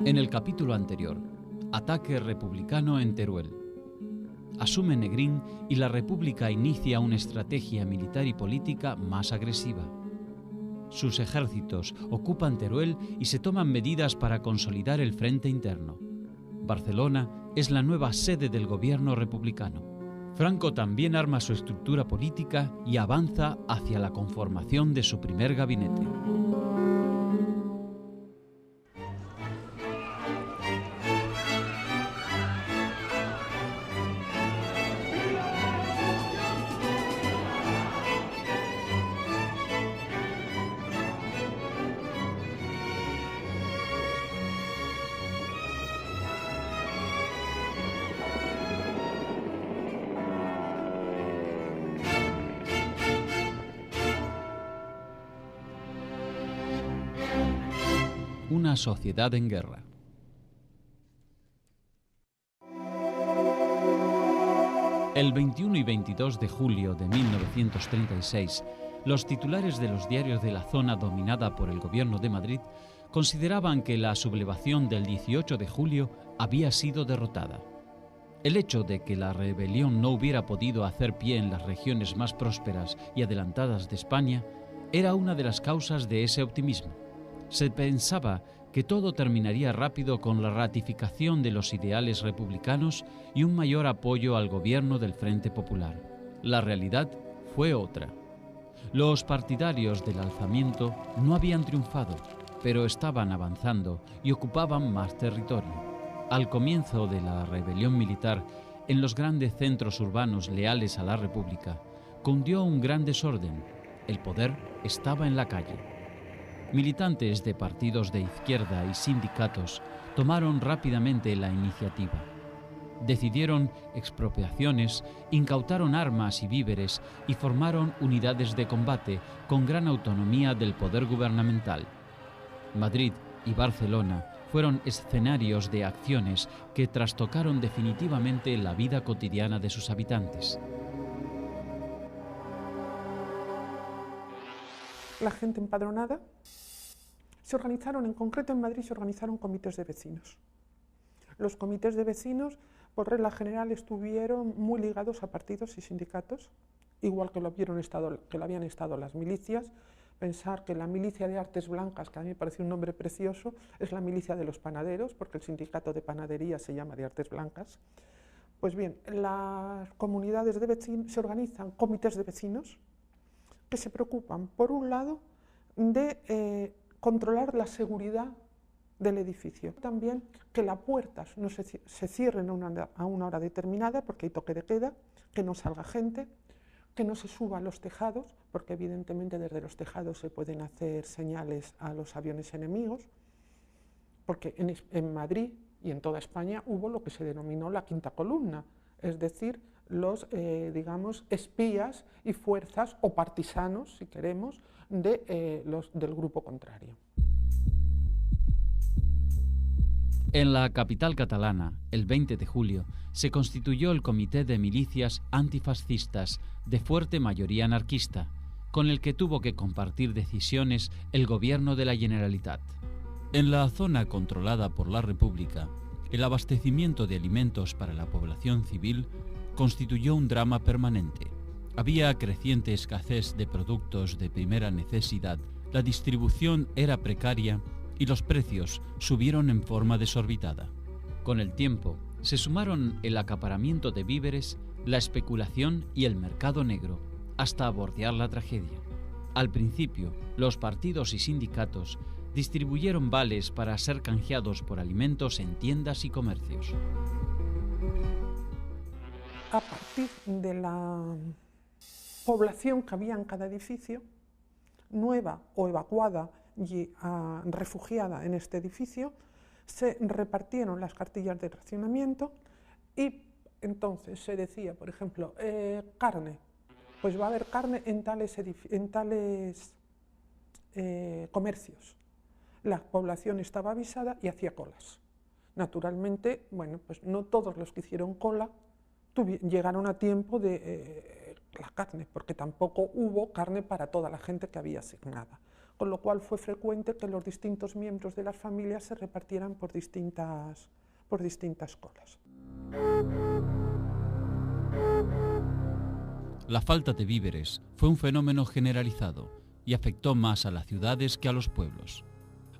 En el capítulo anterior, ataque republicano en Teruel. Asume Negrín y la República inicia una estrategia militar y política más agresiva. Sus ejércitos ocupan Teruel y se toman medidas para consolidar el frente interno. Barcelona es la nueva sede del gobierno republicano. Franco también arma su estructura política y avanza hacia la conformación de su primer gabinete. Una sociedad en guerra. El 21 y 22 de julio de 1936, los titulares de los diarios de la zona dominada por el gobierno de Madrid consideraban que la sublevación del 18 de julio había sido derrotada. El hecho de que la rebelión no hubiera podido hacer pie en las regiones más prósperas y adelantadas de España era una de las causas de ese optimismo. Se pensaba que todo terminaría rápido con la ratificación de los ideales republicanos y un mayor apoyo al gobierno del Frente Popular. La realidad fue otra. Los partidarios del alzamiento no habían triunfado, pero estaban avanzando y ocupaban más territorio. Al comienzo de la rebelión militar, en los grandes centros urbanos leales a la República, cundió un gran desorden. El poder estaba en la calle. Militantes de partidos de izquierda y sindicatos tomaron rápidamente la iniciativa. Decidieron expropiaciones, incautaron armas y víveres y formaron unidades de combate con gran autonomía del poder gubernamental. Madrid y Barcelona fueron escenarios de acciones que trastocaron definitivamente la vida cotidiana de sus habitantes. La gente empadronada se organizaron, en concreto en Madrid, se organizaron comités de vecinos. Los comités de vecinos, por regla general, estuvieron muy ligados a partidos y sindicatos, igual que lo habían estado las milicias. Pensar que la milicia de Artes Blancas, que a mí me parece un nombre precioso, es la milicia de los panaderos, porque el sindicato de panadería se llama de Artes Blancas. Pues bien, las comunidades de vecinos se comités de vecinos, que se preocupan, por un lado, de controlar la seguridad del edificio. También que las puertas no se cierren a una hora determinada, porque hay toque de queda, que no salga gente, que no se suba a los tejados, porque evidentemente desde los tejados se pueden hacer señales a los aviones enemigos, porque en Madrid y en toda España hubo lo que se denominó la quinta columna, es decir, los, espías y fuerzas o partisanos, si queremos, del grupo contrario. En la capital catalana, el 20 de julio, se constituyó el Comité de Milicias Antifascistas, de fuerte mayoría anarquista, con el que tuvo que compartir decisiones el gobierno de la Generalitat. En la zona controlada por la República, el abastecimiento de alimentos para la población civil constituyó un drama permanente. Había creciente escasez de productos de primera necesidad, la distribución era precaria y los precios subieron en forma desorbitada. Con el tiempo, se sumaron el acaparamiento de víveres, la especulación y el mercado negro, hasta bordear la tragedia. Al principio, los partidos y sindicatos distribuyeron vales para ser canjeados por alimentos en tiendas y comercios. A partir de la población que había en cada edificio, nueva o evacuada y refugiada en este edificio, se repartieron las cartillas de racionamiento y entonces se decía, por ejemplo, carne, pues va a haber carne en tales comercios. La población estaba avisada y hacía colas. Naturalmente, bueno, pues no todos los que hicieron cola llegaron a tiempo de la carne, porque tampoco hubo carne para toda la gente que había asignada. con lo cual fue frecuente que los distintos miembros de las familias se repartieran por distintas colas. La falta de víveres fue un fenómeno generalizado y afectó más a las ciudades que a los pueblos.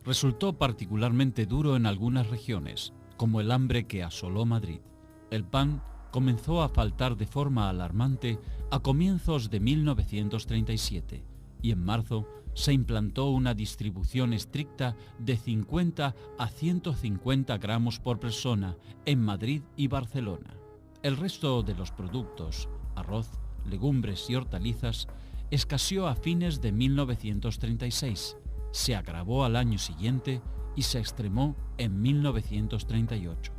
Resultó particularmente duro en algunas regiones, como el hambre que asoló Madrid. El pan comenzó a faltar de forma alarmante a comienzos de 1937 y en marzo se implantó una distribución estricta de 50 a 150 gramos por persona en Madrid y Barcelona. El resto de los productos, arroz, legumbres y hortalizas, escaseó a fines de 1936, se agravó al año siguiente y se extremó en 1938.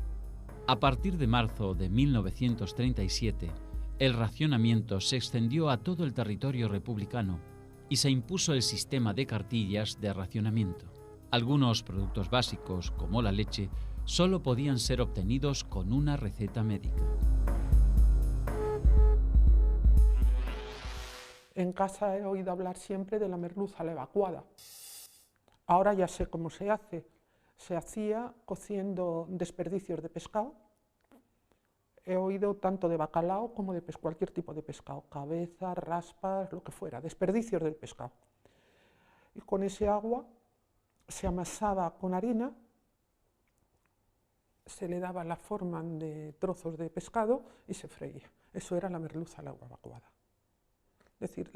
A partir de marzo de 1937, el racionamiento se extendió a todo el territorio republicano y se impuso el sistema de cartillas de racionamiento. Algunos productos básicos, como la leche, solo podían ser obtenidos con una receta médica. En casa he oído hablar siempre de la merluza a la evacuada. Ahora ya sé cómo se hace. Se hacía cociendo desperdicios de pescado. He oído tanto de bacalao como de cualquier tipo de pescado, cabezas, raspas, lo que fuera, desperdicios del pescado. Y con ese agua se amasaba con harina, se le daba la forma de trozos de pescado y se freía. Eso era la merluza a la evacuada. Es decir,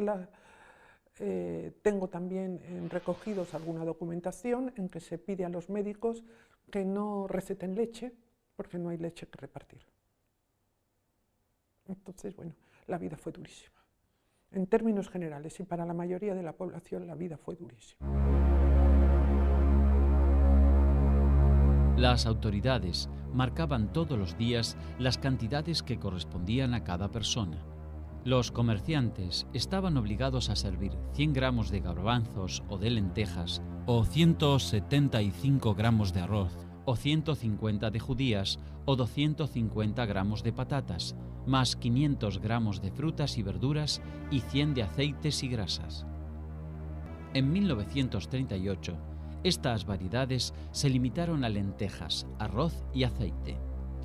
tengo también recogidos alguna documentación en que se pide a los médicos que no receten leche, porque no hay leche que repartir. Entonces, bueno, la vida fue durísima. En términos generales, y para la mayoría de la población, la vida fue durísima. Las autoridades marcaban todos los días las cantidades que correspondían a cada persona. Los comerciantes estaban obligados a servir 100 gramos de garbanzos o de lentejas, o 175 gramos de arroz, o 150 de judías, o 250 gramos de patatas, más 500 gramos de frutas y verduras y 100 de aceites y grasas. En 1938, estas variedades se limitaron a lentejas, arroz y aceite.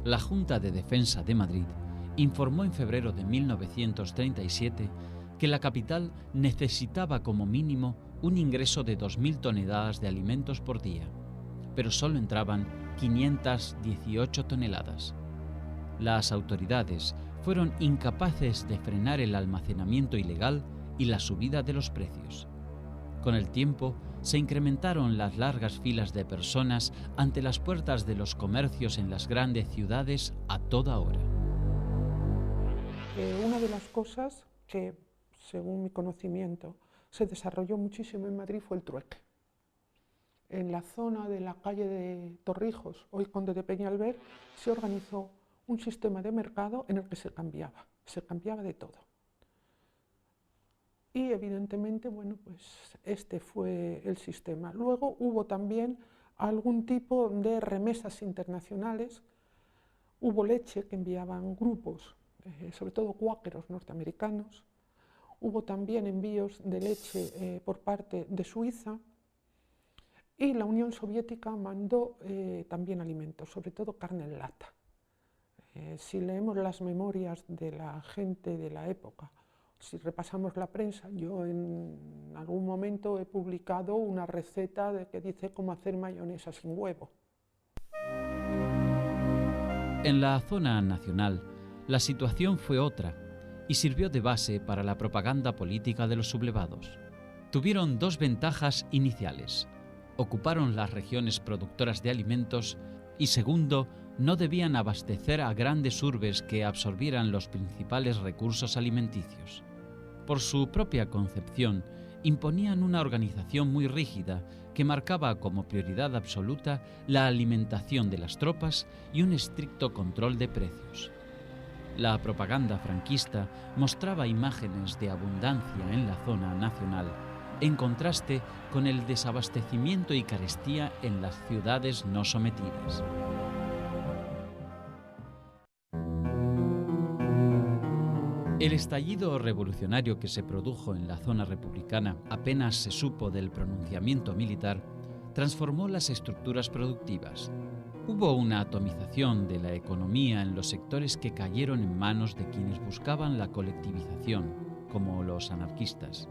La Junta de Defensa de Madrid informó en febrero de 1937 que la capital necesitaba como mínimo un ingreso de 2.000 toneladas de alimentos por día, pero solo entraban 518 toneladas. Las autoridades fueron incapaces de frenar el almacenamiento ilegal y la subida de los precios. Con el tiempo, se incrementaron las largas filas de personas ante las puertas de los comercios en las grandes ciudades a toda hora. Una de las cosas que, según mi conocimiento, se desarrolló muchísimo en Madrid fue el trueque. En la zona de la calle de Torrijos, hoy Conde de Peñalver, se organizó un sistema de mercado en el que se cambiaba de todo. Y evidentemente, bueno, pues este fue el sistema. Luego hubo también algún tipo de remesas internacionales, hubo leche que enviaban grupos, sobre todo cuáqueros norteamericanos, hubo también envíos de leche por parte de Suiza, y la Unión Soviética mandó también alimentos, sobre todo carne en lata. Si leemos las memorias de la gente de la época, si repasamos la prensa, yo en algún momento he publicado una receta que dice cómo hacer mayonesa sin huevo. En la zona nacional, la situación fue otra y sirvió de base para la propaganda política de los sublevados. Tuvieron dos ventajas iniciales: ocuparon las regiones productoras de alimentos y, segundo, no debían abastecer a grandes urbes que absorbieran los principales recursos alimenticios. Por su propia concepción, imponían una organización muy rígida que marcaba como prioridad absoluta la alimentación de las tropas y un estricto control de precios. La propaganda franquista mostraba imágenes de abundancia en la zona nacional, en contraste con el desabastecimiento y carestía en las ciudades no sometidas. El estallido revolucionario que se produjo en la zona republicana apenas se supo del pronunciamiento militar, transformó las estructuras productivas. Hubo una atomización de la economía en los sectores que cayeron en manos de quienes buscaban la colectivización, como los anarquistas.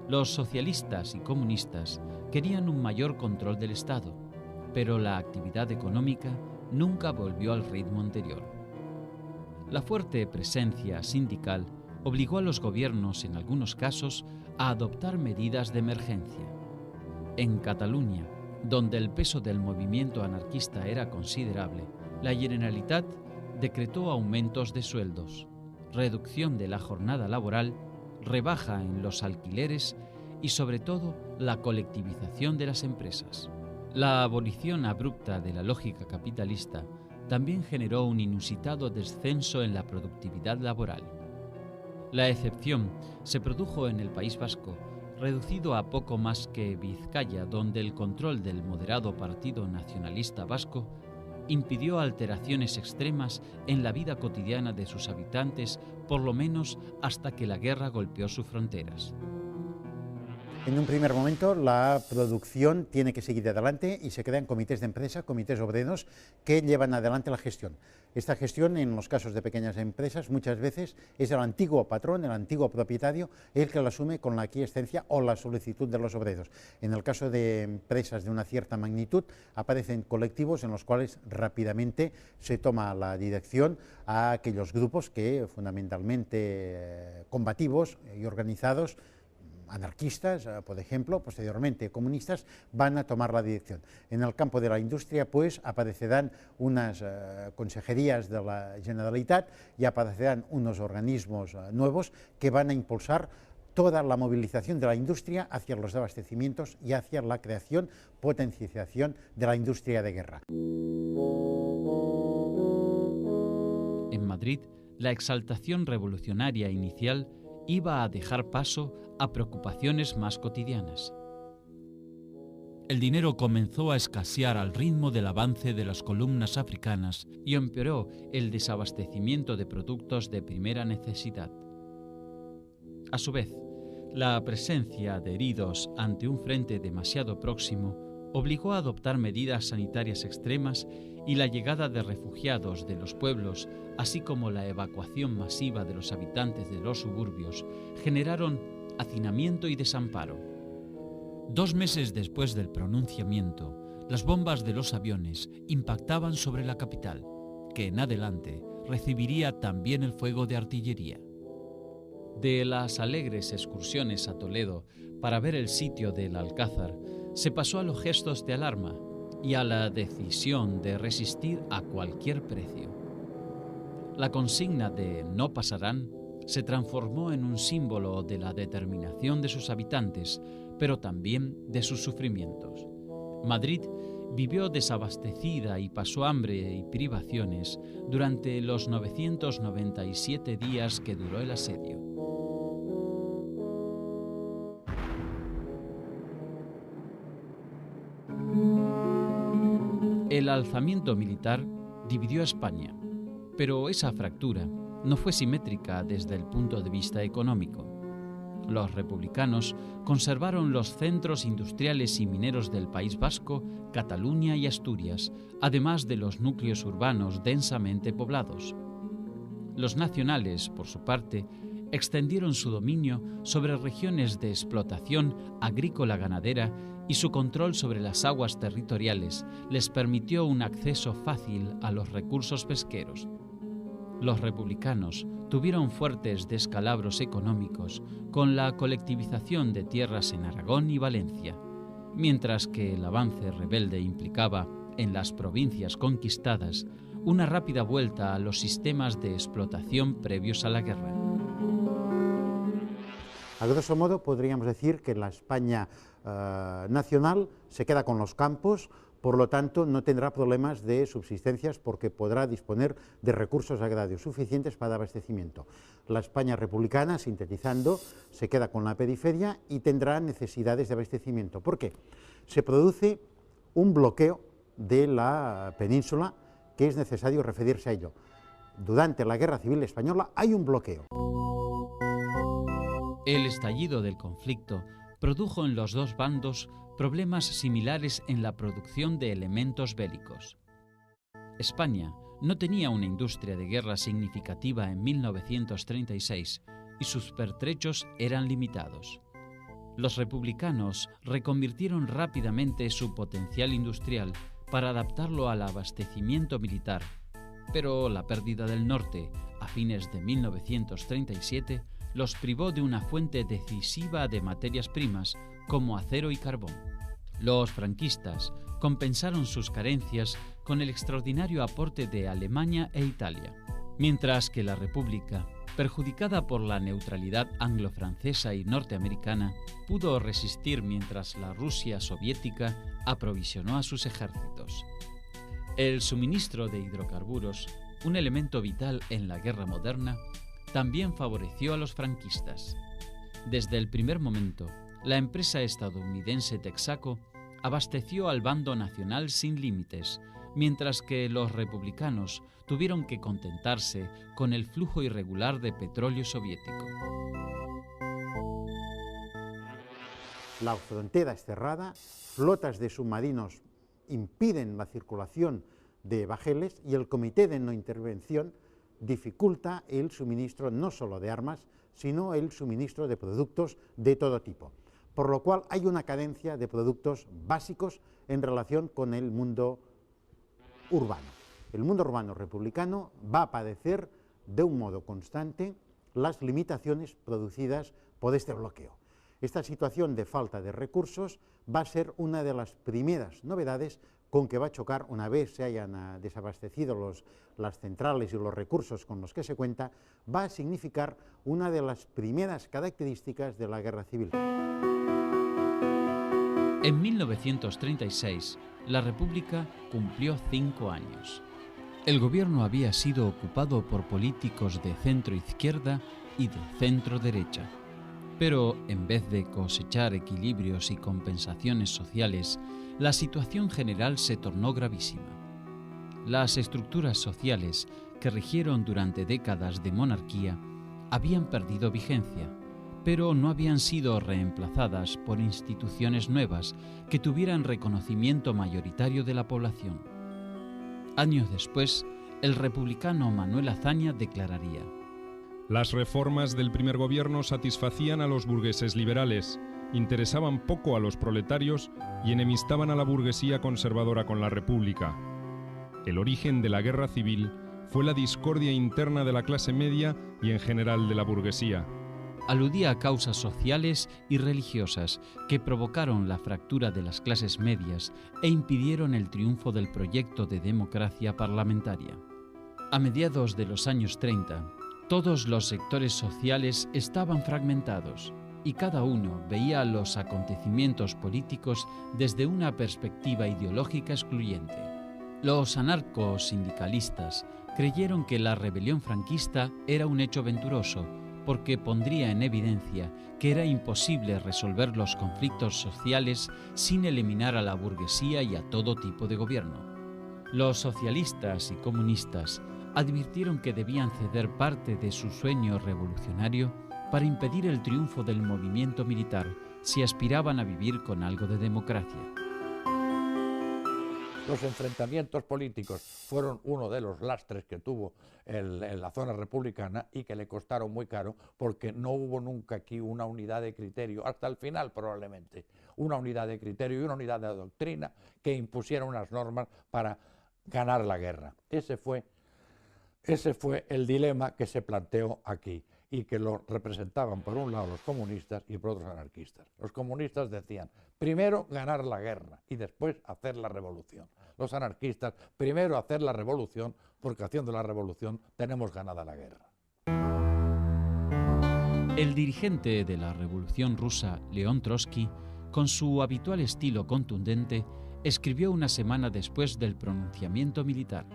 Los socialistas y comunistas querían un mayor control del Estado, pero la actividad económica nunca volvió al ritmo anterior. La fuerte presencia sindical obligó a los gobiernos, en algunos casos, a adoptar medidas de emergencia. En Cataluña, donde el peso del movimiento anarquista era considerable, la Generalitat decretó aumentos de sueldos, reducción de la jornada laboral, rebaja en los alquileres y, sobre todo, la colectivización de las empresas. La abolición abrupta de la lógica capitalista también generó un inusitado descenso en la productividad laboral. La excepción se produjo en el País Vasco, reducido a poco más que Vizcaya, donde el control del moderado Partido Nacionalista Vasco impidió alteraciones extremas en la vida cotidiana de sus habitantes, por lo menos hasta que la guerra golpeó sus fronteras. En un primer momento la producción tiene que seguir adelante y se crean comités de empresa, comités obreros que llevan adelante la gestión. Esta gestión, en los casos de pequeñas empresas, muchas veces es el antiguo patrón, el antiguo propietario, el que la asume con la aquiescencia o la solicitud de los obreros. En el caso de empresas de una cierta magnitud, aparecen colectivos en los cuales rápidamente se toma la dirección a aquellos grupos que, fundamentalmente combativos y organizados, anarquistas, por ejemplo, posteriormente comunistas, van a tomar la dirección. En el campo de la industria, pues, aparecerán unas consejerías de la Generalitat y aparecerán unos organismos nuevos que van a impulsar toda la movilización de la industria hacia los abastecimientos y hacia la creación, potenciación de la industria de guerra. En Madrid, la exaltación revolucionaria inicial iba a dejar paso a preocupaciones más cotidianas. El dinero comenzó a escasear al ritmo del avance de las columnas africanas y empeoró el desabastecimiento de productos de primera necesidad. A su vez, la presencia de heridos ante un frente demasiado próximo obligó a adoptar medidas sanitarias extremas, y la llegada de refugiados de los pueblos, así como la evacuación masiva de los habitantes de los suburbios, generaron hacinamiento y desamparo. 2 meses después del pronunciamiento, las bombas de los aviones impactaban sobre la capital, que en adelante recibiría también el fuego de artillería. De las alegres excursiones a Toledo para ver el sitio del Alcázar, se pasó a los gestos de alarma y a la decisión de resistir a cualquier precio. La consigna de "no pasarán" se transformó en un símbolo de la determinación de sus habitantes, pero también de sus sufrimientos. Madrid vivió desabastecida y pasó hambre y privaciones durante los 997 días que duró el asedio. El alzamiento militar dividió a España, pero esa fractura no fue simétrica desde el punto de vista económico. Los republicanos conservaron los centros industriales y mineros del País Vasco, Cataluña y Asturias, además de los núcleos urbanos densamente poblados. Los nacionales, por su parte, extendieron su dominio sobre regiones de explotación agrícola-ganadera y su control sobre las aguas territoriales les permitió un acceso fácil a los recursos pesqueros. Los republicanos tuvieron fuertes descalabros económicos con la colectivización de tierras en Aragón y Valencia, mientras que el avance rebelde implicaba, en las provincias conquistadas, una rápida vuelta a los sistemas de explotación previos a la guerra. A grosso modo podríamos decir que la España nacional se queda con los campos, por lo tanto no tendrá problemas de subsistencias porque podrá disponer de recursos agrarios suficientes para abastecimiento. La España republicana, sintetizando, se queda con la periferia y tendrá necesidades de abastecimiento. ¿Por qué? Se produce un bloqueo de la península que es necesario referirse a ello. Durante la Guerra Civil Española hay un bloqueo. El estallido del conflicto produjo en los dos bandos problemas similares en la producción de elementos bélicos. España no tenía una industria de guerra significativa en 1936 y sus pertrechos eran limitados. Los republicanos reconvirtieron rápidamente su potencial industrial para adaptarlo al abastecimiento militar, pero la pérdida del norte a fines de 1937 los privó de una fuente decisiva de materias primas como acero y carbón. Los franquistas compensaron sus carencias con el extraordinario aporte de Alemania e Italia, mientras que la República, perjudicada por la neutralidad anglo-francesa y norteamericana, pudo resistir mientras la Rusia soviética aprovisionó a sus ejércitos. El suministro de hidrocarburos, un elemento vital en la guerra moderna, también favoreció a los franquistas. Desde el primer momento, la empresa estadounidense Texaco abasteció al bando nacional sin límites, mientras que los republicanos tuvieron que contentarse con el flujo irregular de petróleo soviético. La frontera es cerrada, flotas de submarinos impiden la circulación de bajeles y el Comité de No Intervención dificulta el suministro no solo de armas, sino el suministro de productos de todo tipo. Por lo cual hay una carencia de productos básicos en relación con el mundo urbano. El mundo urbano republicano va a padecer de un modo constante las limitaciones producidas por este bloqueo. Esta situación de falta de recursos va a ser una de las primeras novedades con que va a chocar una vez se hayan desabastecido las centrales y los recursos con los que se cuenta, va a significar una de las primeras características de la guerra civil. En 1936, la República cumplió 5 años. El gobierno había sido ocupado por políticos de centro-izquierda y de centro-derecha. Pero en vez de cosechar equilibrios y compensaciones sociales, la situación general se tornó gravísima. Las estructuras sociales que rigieron durante décadas de monarquía habían perdido vigencia, pero no habían sido reemplazadas por instituciones nuevas que tuvieran reconocimiento mayoritario de la población. Años después, el republicano Manuel Azaña declararía: las reformas del primer gobierno satisfacían a los burgueses liberales, interesaban poco a los proletarios y enemistaban a la burguesía conservadora con la República. El origen de la guerra civil fue la discordia interna de la clase media y en general de la burguesía. Aludía a causas sociales y religiosas que provocaron la fractura de las clases medias e impidieron el triunfo del proyecto de democracia parlamentaria. A mediados de los años 30, todos los sectores sociales estaban fragmentados y cada uno veía los acontecimientos políticos desde una perspectiva ideológica excluyente. Los anarcosindicalistas creyeron que la rebelión franquista era un hecho venturoso porque pondría en evidencia que era imposible resolver los conflictos sociales sin eliminar a la burguesía y a todo tipo de gobierno. Los socialistas y comunistas advirtieron que debían ceder parte de su sueño revolucionario para impedir el triunfo del movimiento militar si aspiraban a vivir con algo de democracia. Los enfrentamientos políticos fueron uno de los lastres que tuvo en la zona republicana y que le costaron muy caro porque no hubo nunca aquí una unidad de criterio, hasta el final probablemente, una unidad de criterio y una unidad de doctrina que impusiera unas normas para ganar la guerra. Ese fue el dilema que se planteó aquí y que lo representaban por un lado los comunistas y por otros anarquistas. Los comunistas decían, primero ganar la guerra y después hacer la revolución. Los anarquistas, primero hacer la revolución, porque haciendo la revolución tenemos ganada la guerra. El dirigente de la Revolución Rusa, León Trotsky, con su habitual estilo contundente, escribió una semana después del pronunciamiento militar: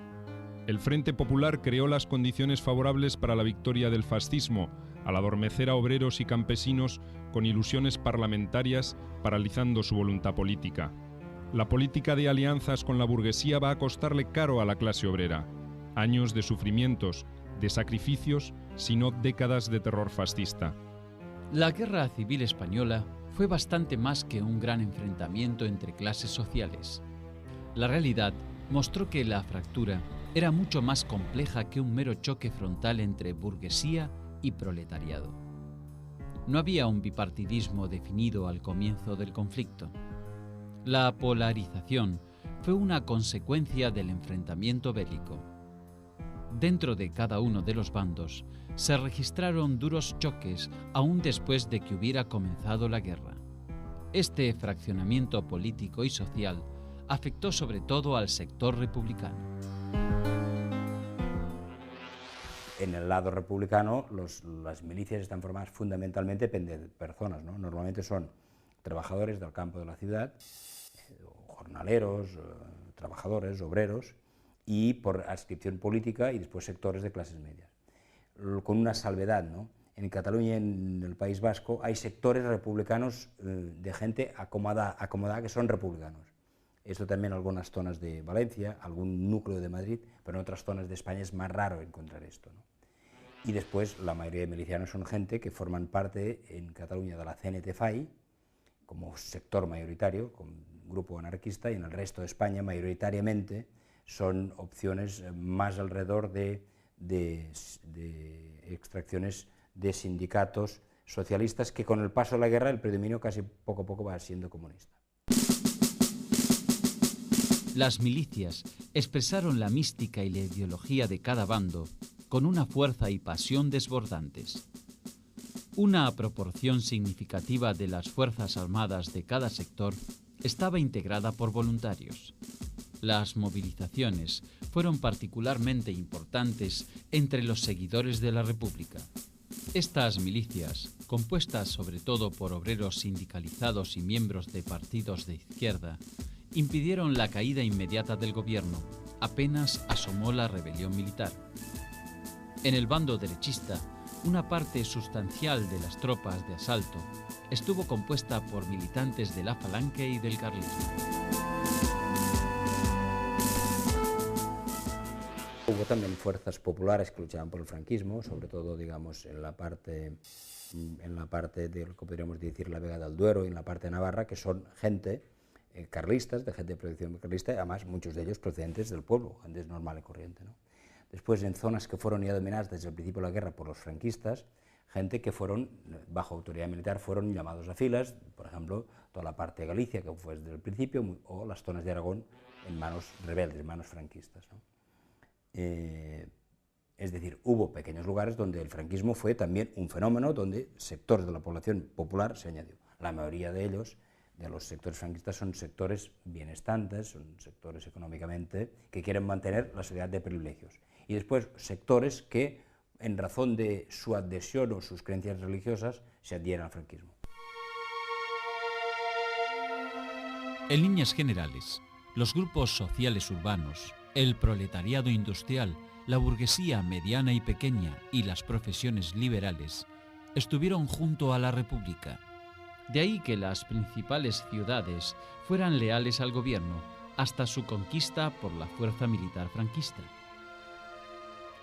el Frente Popular creó las condiciones favorables para la victoria del fascismo, al adormecer a obreros y campesinos con ilusiones parlamentarias, paralizando su voluntad política. La política de alianzas con la burguesía va a costarle caro a la clase obrera. Años de sufrimientos, de sacrificios, sino décadas de terror fascista. La Guerra Civil Española fue bastante más que un gran enfrentamiento entre clases sociales. La realidad mostró que la fractura era mucho más compleja que un mero choque frontal entre burguesía y proletariado. No había un bipartidismo definido al comienzo del conflicto. La polarización fue una consecuencia del enfrentamiento bélico. Dentro de cada uno de los bandos se registraron duros choques aún después de que hubiera comenzado la guerra. Este fraccionamiento político y social afectó sobre todo al sector republicano. En el lado republicano, las milicias están formadas fundamentalmente de personas, ¿no? Normalmente son trabajadores del campo de la ciudad, jornaleros, trabajadores, obreros, y por adscripción política, y después sectores de clases medias. Con una salvedad, ¿no? En Cataluña y en el País Vasco hay sectores republicanos de gente acomodada que son republicanos. Esto también en algunas zonas de Valencia, algún núcleo de Madrid, pero en otras zonas de España es más raro encontrar esto, ¿no? Y después la mayoría de milicianos son gente que forman parte en Cataluña de la CNT-FAI, como sector mayoritario, como grupo anarquista, y en el resto de España mayoritariamente son opciones más alrededor de extracciones de sindicatos socialistas, que con el paso de la guerra el predominio casi poco a poco va siendo comunista. Las milicias expresaron la mística y la ideología de cada bando con una fuerza y pasión desbordantes. Una proporción significativa de las fuerzas armadas de cada sector estaba integrada por voluntarios. Las movilizaciones fueron particularmente importantes entre los seguidores de la República. Estas milicias, compuestas sobre todo por obreros sindicalizados y miembros de partidos de izquierda, impidieron la caída inmediata del gobierno, apenas asomó la rebelión militar. En el bando derechista, una parte sustancial de las tropas de asalto estuvo compuesta por militantes de la Falange y del carlismo. Hubo también fuerzas populares que luchaban por el franquismo, sobre todo, digamos, en la parte de lo que podríamos decir la Vega del Duero y en la parte de Navarra, que son gente carlistas, de gente de producción carlista, y además muchos de ellos procedentes del pueblo, gente normal y corriente, ¿no? Después, en zonas que fueron ya dominadas desde el principio de la guerra por los franquistas, gente que fueron, bajo autoridad militar, fueron llamados a filas, por ejemplo, toda la parte de Galicia, que fue desde el principio, o las zonas de Aragón en manos rebeldes, en manos franquistas, ¿no? Es decir, hubo pequeños lugares donde el franquismo fue también un fenómeno, donde sectores de la población popular se añadió. La mayoría de ellos, de los sectores franquistas, son sectores bienestantes, son sectores económicamente que quieren mantener la sociedad de privilegios. Y después sectores que, en razón de su adhesión o sus creencias religiosas, se adhieren al franquismo. En líneas generales, los grupos sociales urbanos, el proletariado industrial, la burguesía mediana y pequeña y las profesiones liberales estuvieron junto a la República. De ahí que las principales ciudades fueran leales al gobierno hasta su conquista por la fuerza militar franquista.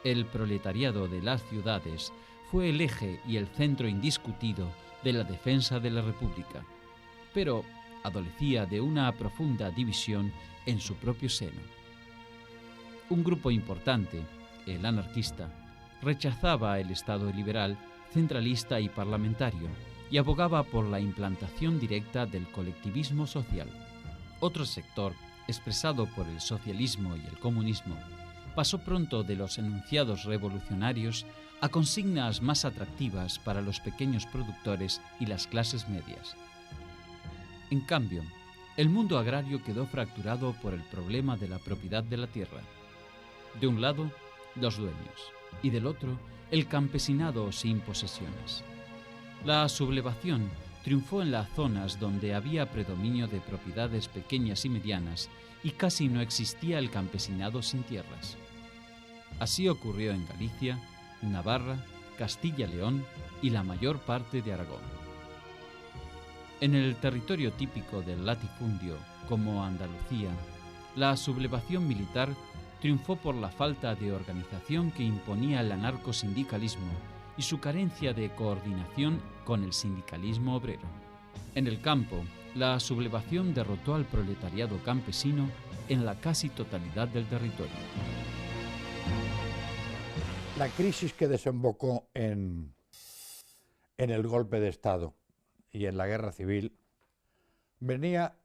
El proletariado de las ciudades fue el eje y el centro indiscutido de la defensa de la República, pero adolecía de una profunda división en su propio seno. Un grupo importante, el anarquista, rechazaba el Estado liberal, centralista y parlamentario y abogaba por la implantación directa del colectivismo social. Otro sector, expresado por el socialismo y el comunismo, pasó pronto de los enunciados revolucionarios a consignas más atractivas para los pequeños productores y las clases medias. En cambio, el mundo agrario quedó fracturado por el problema de la propiedad de la tierra. De un lado, los dueños, y del otro, el campesinado sin posesiones. La sublevación triunfó en las zonas donde había predominio de propiedades pequeñas y medianas y casi no existía el campesinado sin tierras. Así ocurrió en Galicia, Navarra, Castilla-León y la mayor parte de Aragón. En el territorio típico del latifundio, como Andalucía, la sublevación militar triunfó por la falta de organización que imponía el anarcosindicalismo y su carencia de coordinación con el sindicalismo obrero. En el campo, la sublevación derrotó al proletariado campesino en la casi totalidad del territorio. La crisis que desembocó en el golpe de Estado y en la guerra civil venía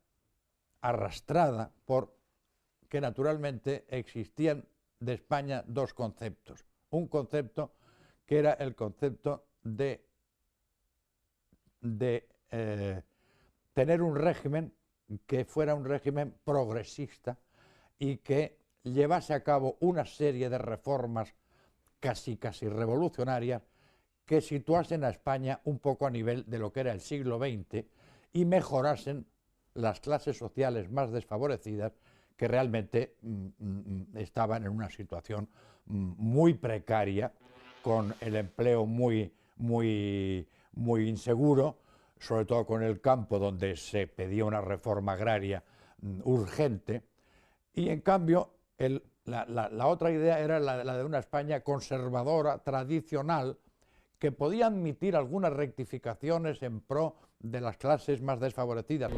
arrastrada por que naturalmente existían de España dos conceptos. Un concepto que era el concepto de tener un régimen que fuera un régimen progresista y que llevase a cabo una serie de reformas casi revolucionarias que situasen a España un poco a nivel de lo que era el siglo XX y mejorasen las clases sociales más desfavorecidas que realmente estaban en una situación muy precaria, con el empleo muy inseguro, sobre todo con el campo, donde se pedía una reforma agraria urgente. Y en cambio la otra idea era la de una España conservadora, tradicional, que podía admitir algunas rectificaciones en pro de las clases más desfavorecidas.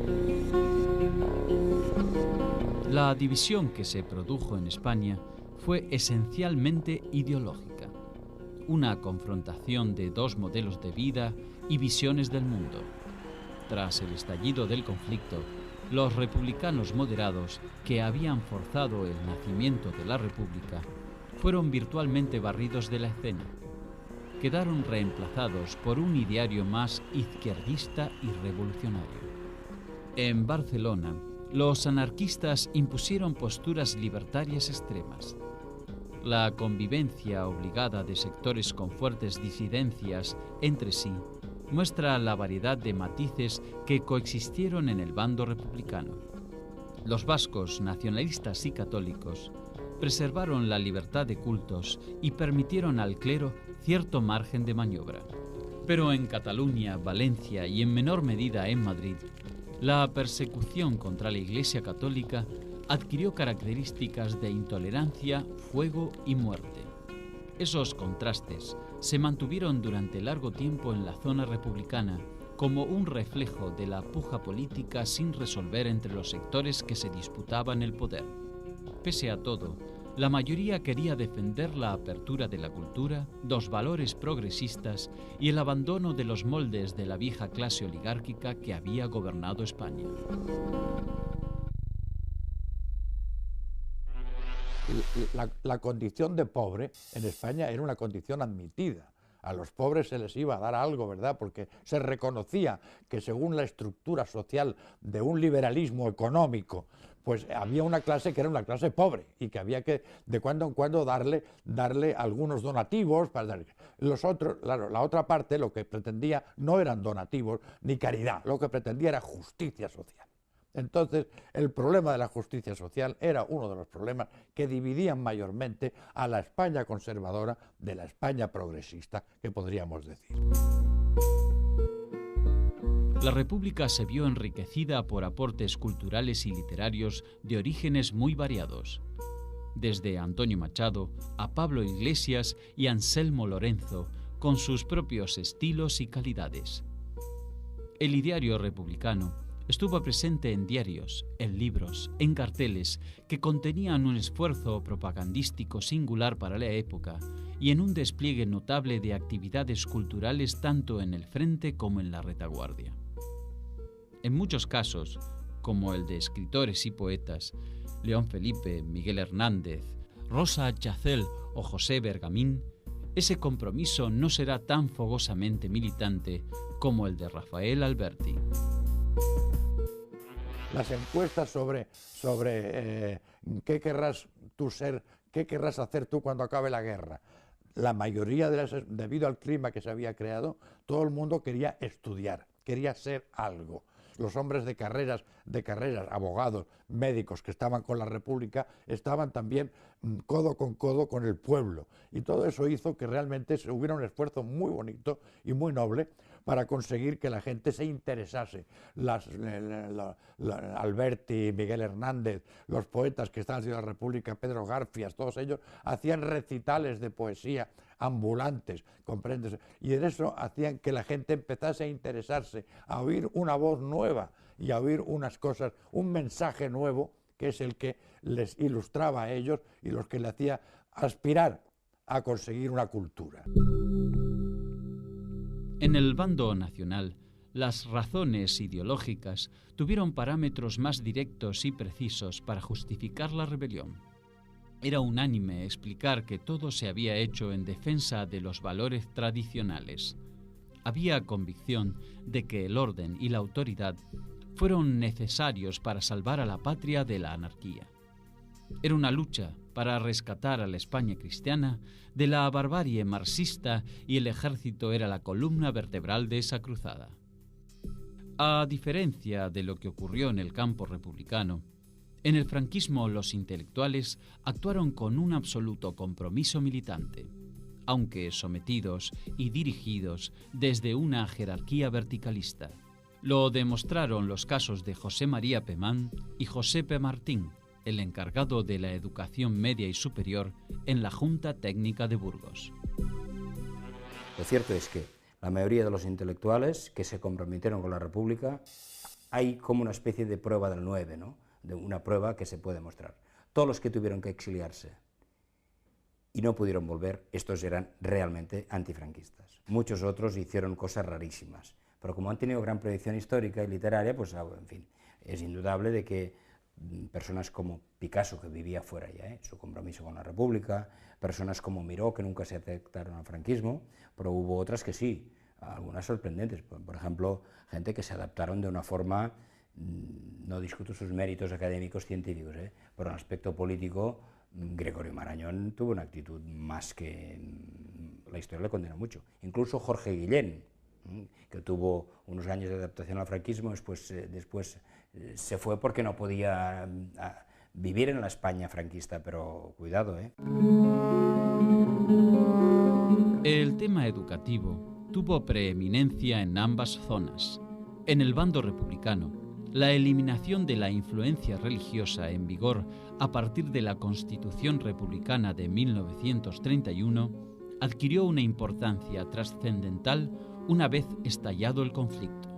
La división que se produjo en España fue esencialmente ideológica, una confrontación de dos modelos de vida y visiones del mundo. Tras el estallido del conflicto, los republicanos moderados, que habían forzado el nacimiento de la República, fueron virtualmente barridos de la escena. Quedaron reemplazados por un ideario más izquierdista y revolucionario. En Barcelona, los anarquistas impusieron posturas libertarias extremas. La convivencia obligada de sectores con fuertes disidencias entre sí muestra la variedad de matices que coexistieron en el bando republicano. Los vascos, nacionalistas y católicos, preservaron la libertad de cultos y permitieron al clero cierto margen de maniobra. Pero en Cataluña, Valencia y en menor medida en Madrid, la persecución contra la Iglesia católica adquirió características de intolerancia, fuego y muerte. Esos contrastes se mantuvieron durante largo tiempo en la zona republicana como un reflejo de la puja política sin resolver entre los sectores que se disputaban el poder. Pese a todo, la mayoría quería defender la apertura de la cultura, los valores progresistas y el abandono de los moldes de la vieja clase oligárquica que había gobernado España. La condición de pobre en España era una condición admitida. A los pobres se les iba a dar algo, ¿verdad? Porque se reconocía que según la estructura social de un liberalismo económico, pues había una clase que era una clase pobre y que había que de cuando en cuando darle algunos donativos. Los otros, claro, la otra parte lo que pretendía no eran donativos ni caridad, lo que pretendía era justicia social. Entonces, el problema de la justicia social era uno de los problemas que dividían mayormente a la España conservadora de la España progresista, que podríamos decir. La República se vio enriquecida por aportes culturales y literarios de orígenes muy variados. Desde Antonio Machado a Pablo Iglesias y Anselmo Lorenzo, con sus propios estilos y calidades. El ideario republicano estuvo presente en diarios, en libros, en carteles que contenían un esfuerzo propagandístico singular para la época y en un despliegue notable de actividades culturales tanto en el frente como en la retaguardia. En muchos casos, como el de escritores y poetas, León Felipe, Miguel Hernández, Rosa Chacel o José Bergamín, ese compromiso no será tan fogosamente militante como el de Rafael Alberti. Las encuestas sobre qué querrás tú ser, qué querrás hacer tú cuando acabe la guerra. La mayoría debido al clima que se había creado, todo el mundo quería estudiar, quería ser algo. Los hombres de carreras, abogados, médicos que estaban con la República, estaban también codo con el pueblo. Y todo eso hizo que realmente hubiera un esfuerzo muy bonito y muy noble para conseguir que la gente se interesase. Alberti, Miguel Hernández, los poetas que estaban haciendo la República, Pedro Garfias, todos ellos hacían recitales de poesía ambulantes, ¿comprendes? Y en eso hacían que la gente empezase a interesarse, a oír una voz nueva y a oír unas cosas, un mensaje nuevo, que es el que les ilustraba a ellos y los que le hacía aspirar a conseguir una cultura. En el bando nacional, las razones ideológicas tuvieron parámetros más directos y precisos para justificar la rebelión. Era unánime explicar que todo se había hecho en defensa de los valores tradicionales. Había convicción de que el orden y la autoridad fueron necesarios para salvar a la patria de la anarquía. Era una lucha para rescatar a la España cristiana de la barbarie marxista y el ejército era la columna vertebral de esa cruzada. A diferencia de lo que ocurrió en el campo republicano, en el franquismo los intelectuales actuaron con un absoluto compromiso militante, aunque sometidos y dirigidos desde una jerarquía verticalista. Lo demostraron los casos de José María Pemán y Josepe Martín, el encargado de la educación media y superior en la Junta Técnica de Burgos. Lo cierto es que la mayoría de los intelectuales que se comprometieron con la República, hay como una especie de prueba del 9, ¿no? De una prueba que se puede mostrar. Todos los que tuvieron que exiliarse y no pudieron volver, estos eran realmente antifranquistas. Muchos otros hicieron cosas rarísimas, pero como han tenido gran proyección histórica y literaria, pues en fin, es indudable de que personas como Picasso, que vivía fuera ya, su compromiso con la República, personas como Miró, que nunca se aceptaron al franquismo, pero hubo otras que sí, algunas sorprendentes. Por ejemplo, gente que se adaptaron de una forma, no discuto sus méritos académicos científicos, pero en aspecto político, Gregorio Marañón tuvo una actitud más que la historia le condena mucho. Incluso Jorge Guillén, que tuvo unos años de adaptación al franquismo, después se fue porque no podía vivir en la España franquista, pero cuidado, El tema educativo tuvo preeminencia en ambas zonas. En el bando republicano, la eliminación de la influencia religiosa en vigor a partir de la Constitución Republicana de 1931 adquirió una importancia trascendental una vez estallado el conflicto.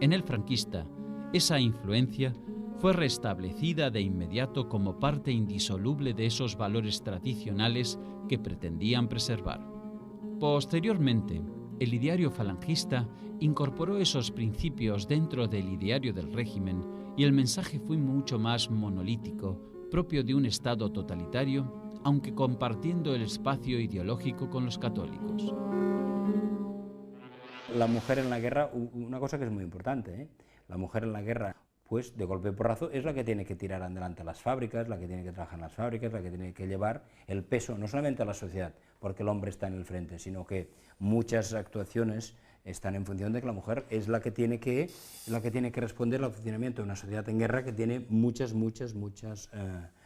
En el franquista, esa influencia fue restablecida de inmediato como parte indisoluble de esos valores tradicionales que pretendían preservar. Posteriormente, el ideario falangista incorporó esos principios dentro del ideario del régimen y el mensaje fue mucho más monolítico, propio de un Estado totalitario, aunque compartiendo el espacio ideológico con los católicos. La mujer en la guerra, una cosa que es muy importante, la mujer en la guerra, pues de golpe y porrazo, es la que tiene que tirar adelante las fábricas, la que tiene que trabajar en las fábricas, la que tiene que llevar el peso, no solamente a la sociedad, porque el hombre está en el frente, sino que muchas actuaciones están en función de que la mujer es la que tiene que responder al funcionamiento de una sociedad en guerra que tiene muchas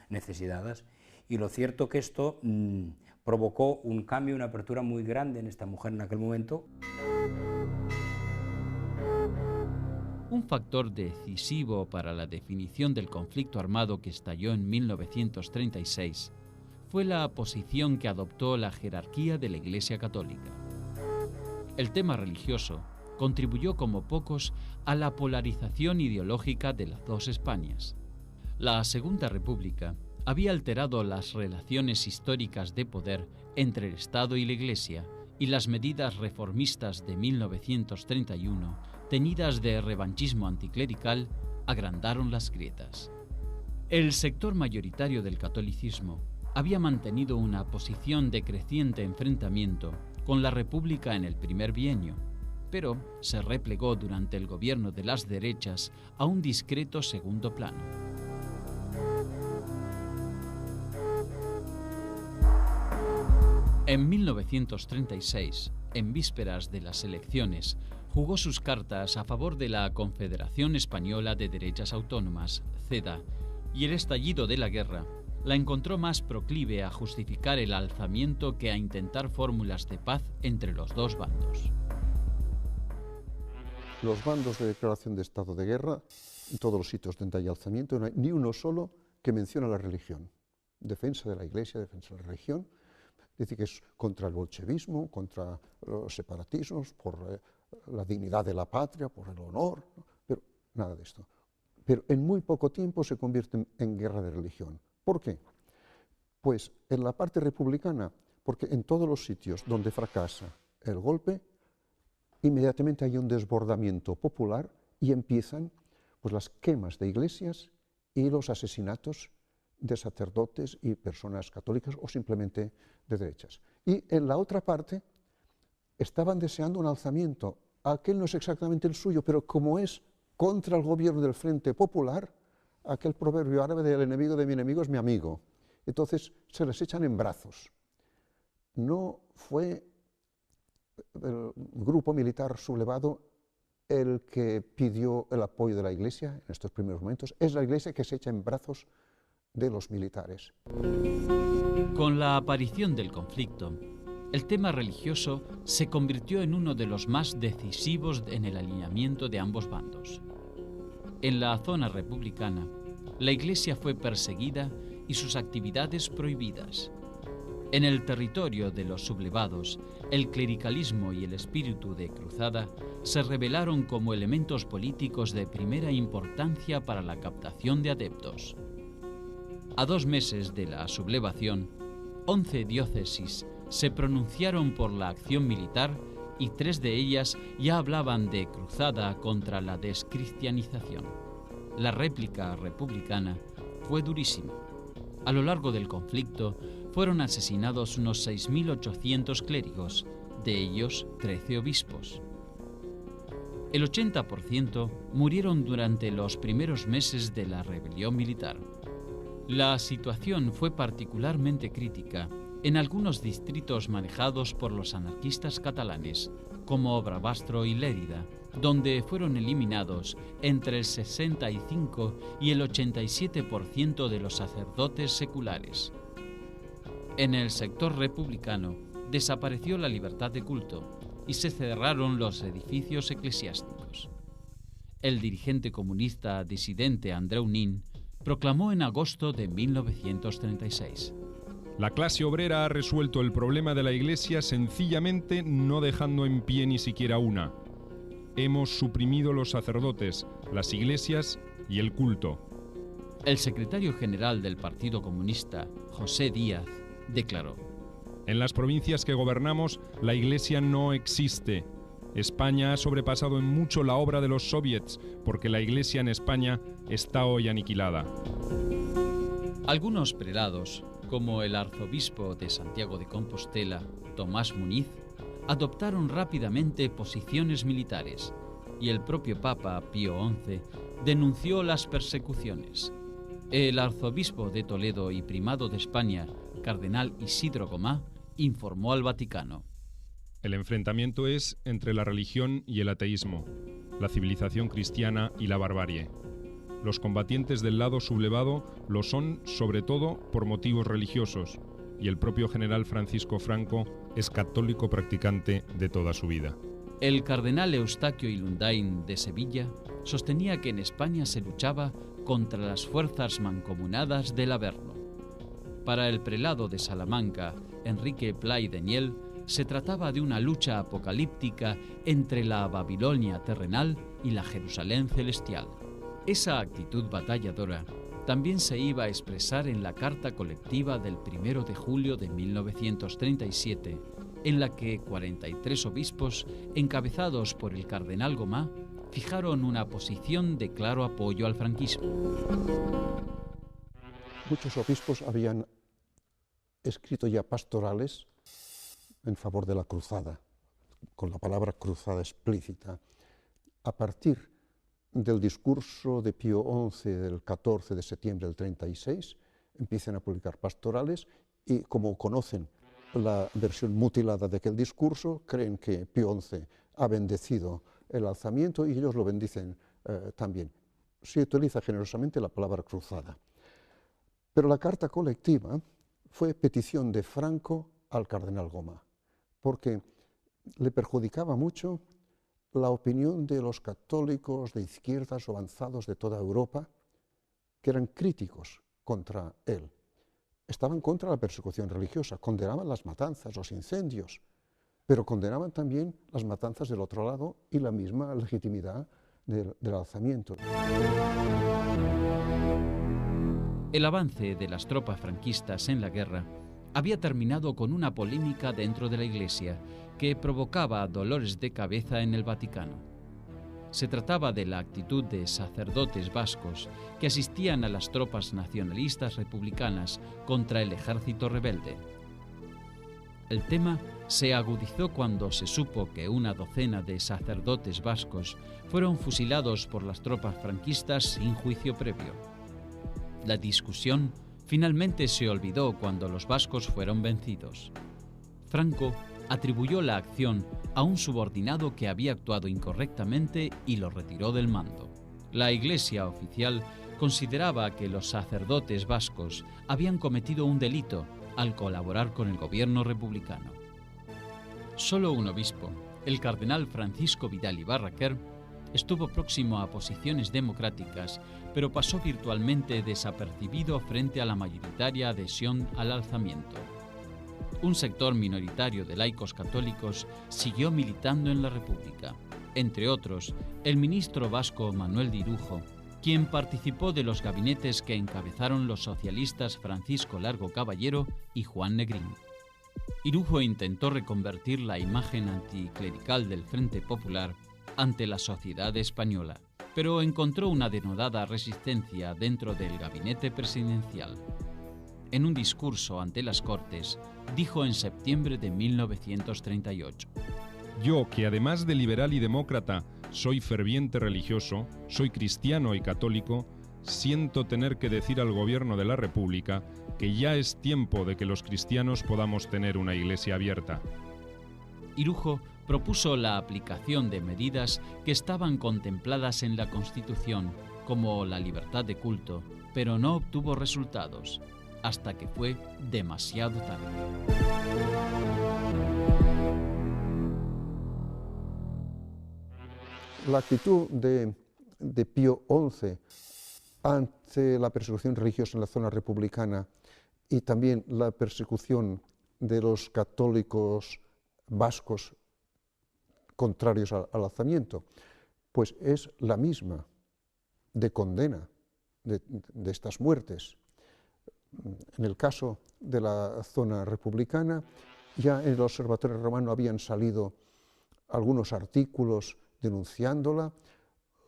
necesidades. Y lo cierto que esto provocó un cambio, una apertura muy grande en esta mujer en aquel momento. Un factor decisivo para la definición del conflicto armado que estalló en 1936 fue la posición que adoptó la jerarquía de la Iglesia Católica. El tema religioso contribuyó como pocos a la polarización ideológica de las dos Españas. La Segunda República había alterado las relaciones históricas de poder entre el Estado y la Iglesia, y las medidas reformistas de 1931, teñidas de revanchismo anticlerical, agrandaron las grietas. El sector mayoritario del catolicismo había mantenido una posición de creciente enfrentamiento con la República en el primer bienio, pero se replegó durante el gobierno de las derechas a un discreto segundo plano. En 1936, en vísperas de las elecciones, jugó sus cartas a favor de la Confederación Española de Derechas Autónomas, CEDA, y el estallido de la guerra la encontró más proclive a justificar el alzamiento que a intentar fórmulas de paz entre los dos bandos. Los bandos de declaración de estado de guerra, en todos los sitios donde hay alzamiento, no hay ni uno solo que menciona la religión. Defensa de la Iglesia, defensa de la religión, Dice que es contra el bolchevismo, contra los separatismos, por la dignidad de la patria, por el honor, ¿no? Pero nada de esto. Pero en muy poco tiempo se convierte en guerra de religión. ¿Por qué? Pues en la parte republicana, porque en todos los sitios donde fracasa el golpe, inmediatamente hay un desbordamiento popular y empiezan pues, las quemas de iglesias y los asesinatos de sacerdotes y personas católicas o simplemente de derechas. Y en la otra parte estaban deseando un alzamiento. Aquel no es exactamente el suyo, pero como es contra el gobierno del Frente Popular, aquel proverbio árabe del enemigo de mi enemigo es mi amigo. Entonces se les echan en brazos. No fue el grupo militar sublevado el que pidió el apoyo de la Iglesia en estos primeros momentos, es la Iglesia que se echa en brazos de los militares. Con la aparición del conflicto, el tema religioso se convirtió en uno de los más decisivos en el alineamiento de ambos bandos. En la zona republicana, la Iglesia fue perseguida y sus actividades prohibidas. En el territorio de los sublevados, el clericalismo y el espíritu de cruzada se revelaron como elementos políticos de primera importancia para la captación de adeptos. A 2 meses de la sublevación, 11 diócesis se pronunciaron por la acción militar y 3 de ellas ya hablaban de cruzada contra la descristianización. La réplica republicana fue durísima. A lo largo del conflicto fueron asesinados unos 6.800 clérigos, de ellos 13 obispos. El 80% murieron durante los primeros meses de la rebelión militar. La situación fue particularmente crítica en algunos distritos manejados por los anarquistas catalanes, como Barbastro y Lérida, donde fueron eliminados entre el 65 y el 87% de los sacerdotes seculares. En el sector republicano desapareció la libertad de culto y se cerraron los edificios eclesiásticos. El dirigente comunista disidente Andreu Nin proclamó en agosto de 1936: La clase obrera ha resuelto el problema de la Iglesia sencillamente no dejando en pie ni siquiera una. Hemos suprimido los sacerdotes, las iglesias y el culto. El secretario general del Partido Comunista, José Díaz, declaró: En las provincias que gobernamos, la Iglesia no existe. España ha sobrepasado en mucho la obra de los soviets, porque la Iglesia en España está hoy aniquilada. Algunos prelados, como el arzobispo de Santiago de Compostela, Tomás Muniz, adoptaron rápidamente posiciones militares, y el propio Papa Pío XI denunció las persecuciones. El arzobispo de Toledo y primado de España, cardenal Isidro Gomá, informó al Vaticano: El enfrentamiento es entre la religión y el ateísmo, la civilización cristiana y la barbarie. Los combatientes del lado sublevado lo son sobre todo por motivos religiosos, y el propio general Francisco Franco es católico practicante de toda su vida. El cardenal Eustaquio Ilundain de Sevilla sostenía que en España se luchaba contra las fuerzas mancomunadas del Averno. Para el prelado de Salamanca, Enrique Play de Niel, se trataba de una lucha apocalíptica entre la Babilonia terrenal y la Jerusalén celestial. Esa actitud batalladora también se iba a expresar en la carta colectiva del 1 de julio de 1937, en la que 43 obispos, encabezados por el cardenal Gomá, fijaron una posición de claro apoyo al franquismo. Muchos obispos habían escrito ya pastorales en favor de la cruzada, con la palabra cruzada explícita. A partir del discurso de Pío XI del 14 de septiembre del 36, empiezan a publicar pastorales y, como conocen la versión mutilada de aquel discurso, creen que Pío XI ha bendecido el alzamiento y ellos lo bendicen también. Se utiliza generosamente la palabra cruzada. Pero la carta colectiva fue petición de Franco al cardenal Gomá, porque le perjudicaba mucho la opinión de los católicos de izquierdas o avanzados de toda Europa, que eran críticos contra él. estaban contra la persecución religiosa, condenaban las matanzas, los incendios, pero condenaban también las matanzas del otro lado y la misma legitimidad del alzamiento. El avance de las tropas franquistas en la guerra había terminado con una polémica dentro de la Iglesia que provocaba dolores de cabeza en el Vaticano. Se trataba de la actitud de sacerdotes vascos que asistían a las tropas nacionalistas republicanas contra el ejército rebelde. El tema se agudizó cuando se supo que una docena de sacerdotes vascos fueron fusilados por las tropas franquistas sin juicio previo. La discusión finalmente se olvidó cuando los vascos fueron vencidos. Franco atribuyó la acción a un subordinado que había actuado incorrectamente y lo retiró del mando. La Iglesia oficial consideraba que los sacerdotes vascos habían cometido un delito al colaborar con el gobierno republicano. Solo un obispo, el cardenal Francisco Vidal y Barraquer, estuvo próximo a posiciones democráticas, pero pasó virtualmente desapercibido frente a la mayoritaria adhesión al alzamiento. Un sector minoritario de laicos católicos siguió militando en la República, entre otros el ministro vasco Manuel de Irujo, quien participó de los gabinetes que encabezaron los socialistas Francisco Largo Caballero y Juan Negrín. Irujo intentó reconvertir la imagen anticlerical del Frente Popular ante la sociedad española, pero encontró una denodada resistencia dentro del gabinete presidencial. En un discurso ante las Cortes, dijo en septiembre de 1938: Yo, que además de liberal y demócrata, soy ferviente religioso, soy cristiano y católico, siento tener que decir al gobierno de la República que ya es tiempo de que los cristianos podamos tener una iglesia abierta. Irujo propuso la aplicación de medidas que estaban contempladas en la Constitución, como la libertad de culto, pero no obtuvo resultados, hasta que fue demasiado tarde. La actitud de Pío XI ante la persecución religiosa en la zona republicana y también la persecución de los católicos vascos contrarios al alzamiento, pues es la misma, de condena de estas muertes. En el caso de la zona republicana, ya en el Observatorio Romano habían salido algunos artículos denunciándola.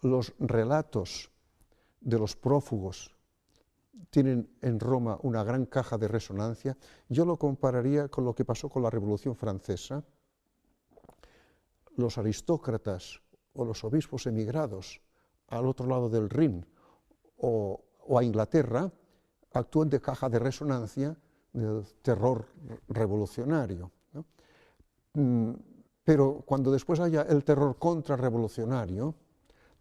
Los relatos de los prófugos tienen en Roma una gran caja de resonancia. Yo lo compararía con lo que pasó con la Revolución Francesa. Los aristócratas o los obispos emigrados al otro lado del Rin o a Inglaterra actúan de caja de resonancia del terror revolucionario, ¿no? Pero cuando después haya el terror contrarrevolucionario,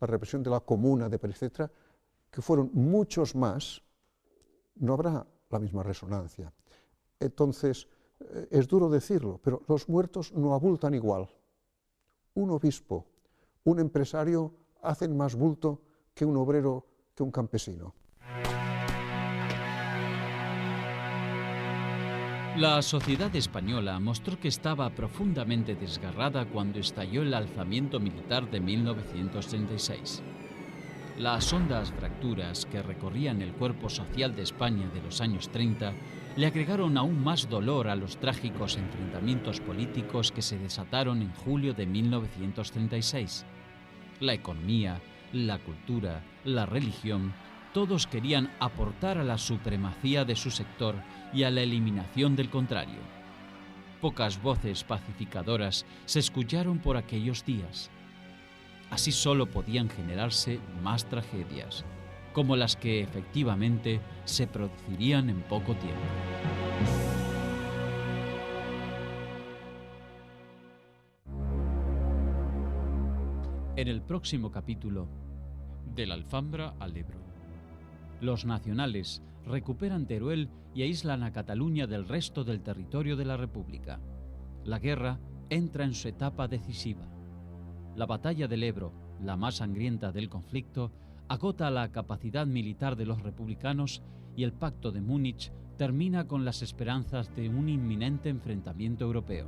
la represión de la Comuna, etcétera, que fueron muchos más, no habrá la misma resonancia. Entonces, es duro decirlo, pero los muertos no abultan igual. Un obispo, un empresario hacen más bulto que un obrero, que un campesino. La sociedad española mostró que estaba profundamente desgarrada cuando estalló el alzamiento militar de 1936. Las hondas fracturas que recorrían el cuerpo social de España de los años 30 le agregaron aún más dolor a los trágicos enfrentamientos políticos que se desataron en julio de 1936. La economía, la cultura, la religión, todos querían aportar a la supremacía de su sector y a la eliminación del contrario. Pocas voces pacificadoras se escucharon por aquellos días. Así solo podían generarse más tragedias, como las que efectivamente se producirían en poco tiempo. En el próximo capítulo, de la Alfambra al Ebro. Los nacionales recuperan Teruel y aíslan a Cataluña del resto del territorio de la República. La guerra entra en su etapa decisiva. La batalla del Ebro, la más sangrienta del conflicto, agota la capacidad militar de los republicanos y el Pacto de Múnich termina con las esperanzas de un inminente enfrentamiento europeo.